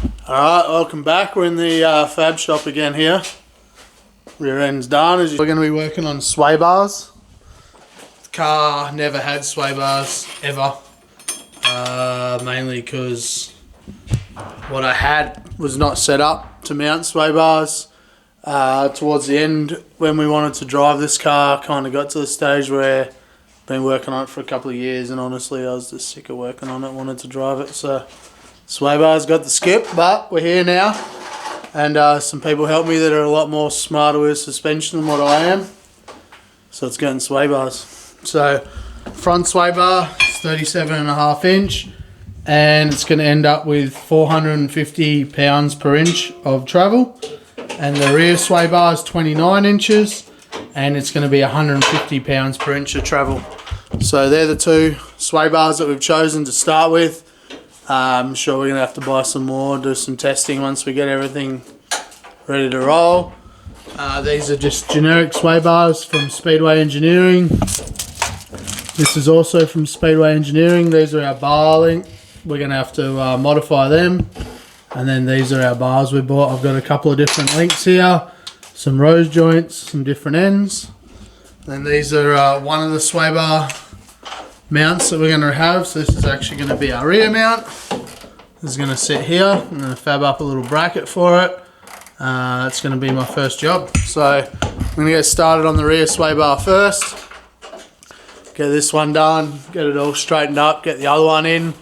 Alright, welcome back. We're in the fab shop again here. Rear end's done. We're going to be working on sway bars. The car never had sway bars ever. Mainly because what I had was not set up to mount sway bars. Towards the end, when we wanted to drive this car, kind of got to the stage where I've been working on it for a couple of years, and honestly I was just sick of working on it, wanted to drive it. So sway bars got the skip, but we're here now, and some people helped me that are a lot more smarter with suspension than what I am. So it's getting sway bars. So front sway bar is 37.5 inch, and it's going to end up with 450 pounds per inch of travel. And the rear sway bar is 29 inches, and it's going to be 150 pounds per inch of travel. So they're the two sway bars that we've chosen to start with. I'm sure we're going to have to buy some more, do some testing once we get everything ready to roll. These are just generic sway bars from Speedway Engineering. This is also from Speedway Engineering. These are our bar length. We're going to have to modify them. And then these are our bars we bought. I've got a couple of different lengths here, some rose joints, some different ends. And these are one of the sway bar mounts that we're going to have. So this is actually going to be our rear mount. This is going to sit here. I'm going to fab up a little bracket for it. It's going to be my first job. So I'm going to get started on the rear sway bar first. Get this one done, get it all straightened up, get the other one in.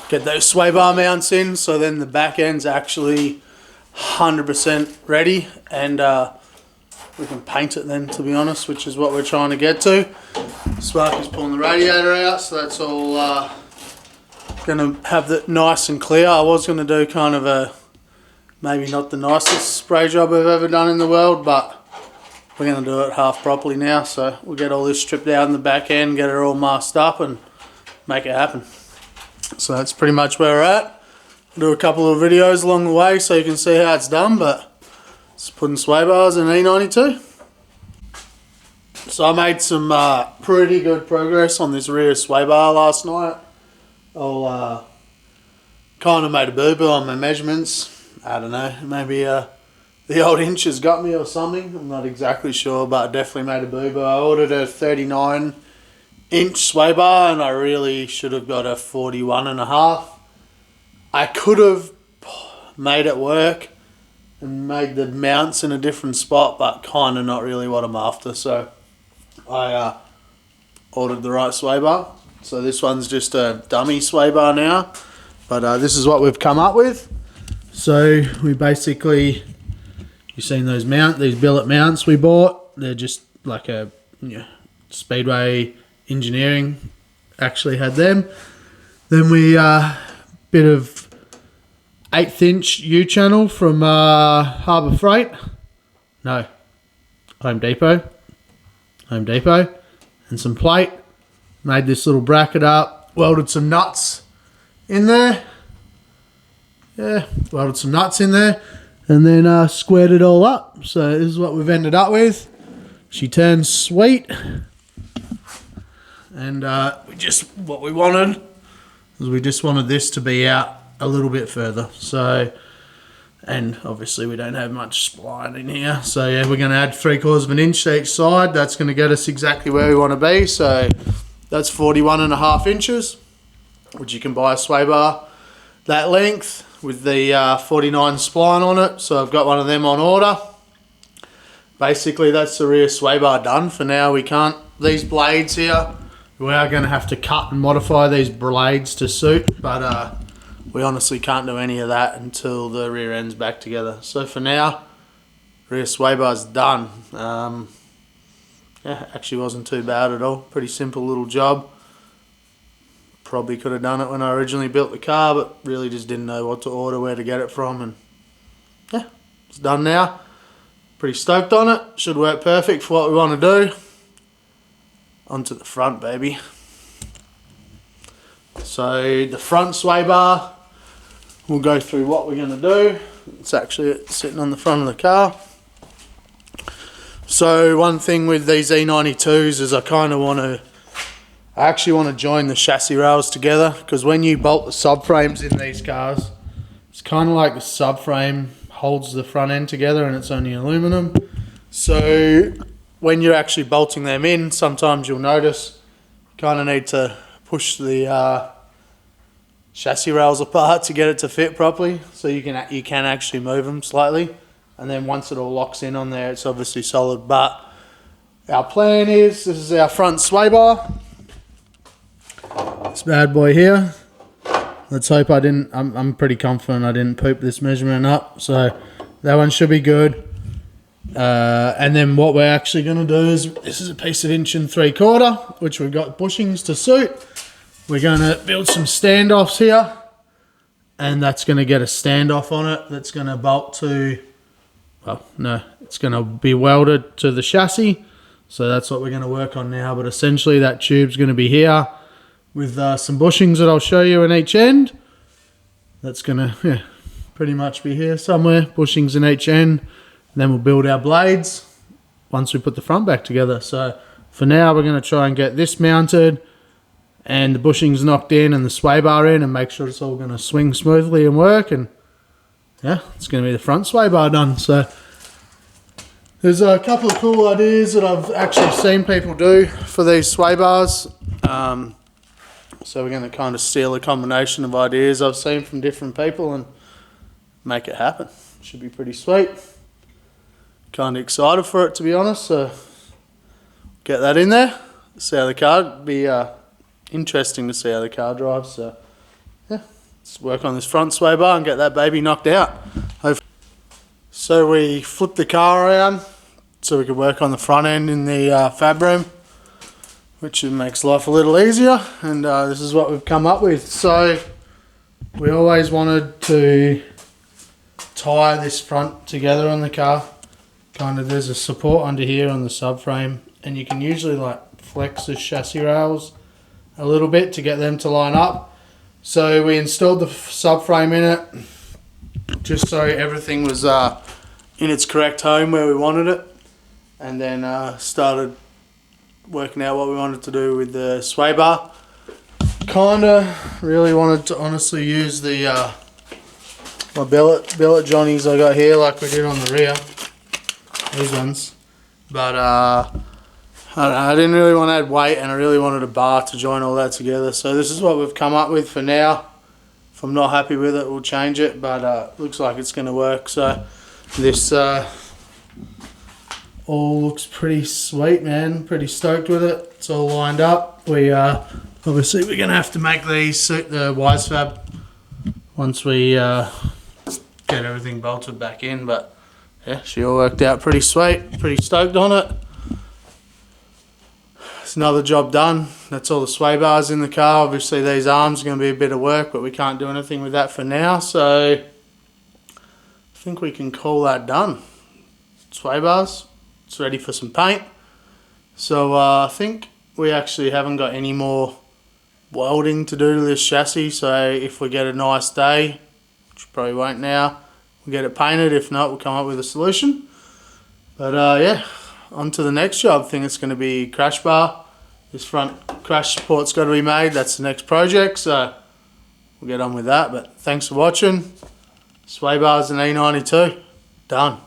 Get those sway bar mounts in, so then the back end's actually 100% ready, and we can paint it then, to be honest, which is what we're trying to get to. Sparky's pulling the radiator out, so that's all going to have it nice and clear. I was going to do kind of a, maybe not the nicest spray job I've ever done in the world, but we're going to do it half properly now, so we'll get all this stripped out in the back end, get it all masked up and make it happen. So that's pretty much where we're at. I'll do a couple of videos along the way so you can see how it's done, but it's putting sway bars in E92. So I made some pretty good progress on this rear sway bar last night. I kind of made a boo-boo on my measurements. I don't know, maybe the old inches got me or something. I'm not exactly sure, but I definitely made a boo-boo. I ordered a 39 inch sway bar and I really should have got a 41.5. I could have made it work and made the mounts in a different spot, but kind of not really what I'm after. So I ordered the right sway bar. So this one's just a dummy sway bar now, but this is what we've come up with. So we basically, you've seen those these billet mounts we bought. They're just like a Speedway Engineering actually had them. Then we bit of 1/8 inch U channel from Harbour Freight. No, Home Depot, and some plate. Made this little bracket up. Welded some nuts in there. Yeah, welded some nuts in there, and then squared it all up. So this is what we've ended up with. She turns sweet. And what we wanted was we just wanted this to be out a little bit further. So, and obviously we don't have much spline in here. So yeah, we're going to add 3/4 inch to each side. That's going to get us exactly where we want to be. So that's 41.5 inches, which you can buy a sway bar that length with the 49 spline on it. So I've got one of them on order. Basically that's the rear sway bar done for now. We can't, these blades here, we are going to have to cut and modify these blades to suit, but we honestly can't do any of that until the rear end's back together. So for now, rear sway bar's done. Yeah, actually wasn't too bad at all. Pretty simple little job. Probably could have done it when I originally built the car, but really just didn't know what to order, where to get it from, and yeah, it's done now. Pretty stoked on it. Should work perfect for what we want to do. Onto the front, baby. So the front sway bar, we'll go through what we're going to do. It's actually sitting on the front of the car. So one thing with these E92s is I actually want to join the chassis rails together, because when you bolt the subframes in these cars, It's kind of like the subframe holds the front end together and it's only aluminum. So when you're actually bolting them in, sometimes you'll notice you kind of need to push the chassis rails apart to get it to fit properly, so you can actually move them slightly, and then once it all locks in on there, it's obviously solid. But our plan is, this is our front sway bar, this bad boy here. Let's hope I'm pretty confident I didn't poop this measurement up, so that one should be good. And then what we're actually going to do is, this is a piece of 1 3/4 inch, which we've got bushings to suit. We're going to build some standoffs here, and that's going to get a standoff on it that's going to bolt to, well, no, it's going to be welded to the chassis. So that's what we're going to work on now. But essentially that tube's going to be here with some bushings that I'll show you in each end. That's going to pretty much be here somewhere, bushings in each end. And then we'll build our blades once we put the front back together. So for now, we're going to try and get this mounted and the bushings knocked in and the sway bar in, and make sure it's all going to swing smoothly and work. And yeah, it's going to be the front sway bar done. So there's a couple of cool ideas that I've actually seen people do for these sway bars. So we're going to kind of steal a combination of ideas I've seen from different people and make it happen. Should be pretty sweet. Kind of excited for it, to be honest. So get that in there. See how the car, be interesting to see how the car drives. So yeah, let's work on this front sway bar and get that baby knocked out. So we flipped the car around so we could work on the front end in the fab room, which makes life a little easier. And this is what we've come up with. So we always wanted to tie this front together on the car. Kind of, there's a support under here on the subframe, and you can usually like flex the chassis rails a little bit to get them to line up. So we installed the subframe in it just so everything was in its correct home where we wanted it, and then started working out what we wanted to do with the sway bar. Kinda really wanted to honestly use the my billet johnnies I got here like we did on the rear, these ones, but I don't know, I didn't really want to add weight, and I really wanted a bar to join all that together. So this is what we've come up with for now. If I'm not happy with it, we'll change it, but looks like it's going to work. So this all looks pretty sweet, man. Pretty stoked with it. It's all lined up. We obviously we're going to have to make these suit the Wisefab once we get everything bolted back in, but yeah, she all worked out pretty sweet. Pretty stoked on it. It's another job done. That's all the sway bars in the car. Obviously these arms are going to be a bit of work, but we can't do anything with that for now. So I think we can call that done. Sway bars. It's ready for some paint. So I think we actually haven't got any more welding to do to this chassis. So if we get a nice day, which we probably won't now, we'll get it painted. If not, we'll come up with a solution. But yeah, on to the next job. I think it's going to be crash bar. This front crash support's got to be made. That's the next project. So we'll get on with that. But thanks for watching. Sway bars and E92. Done.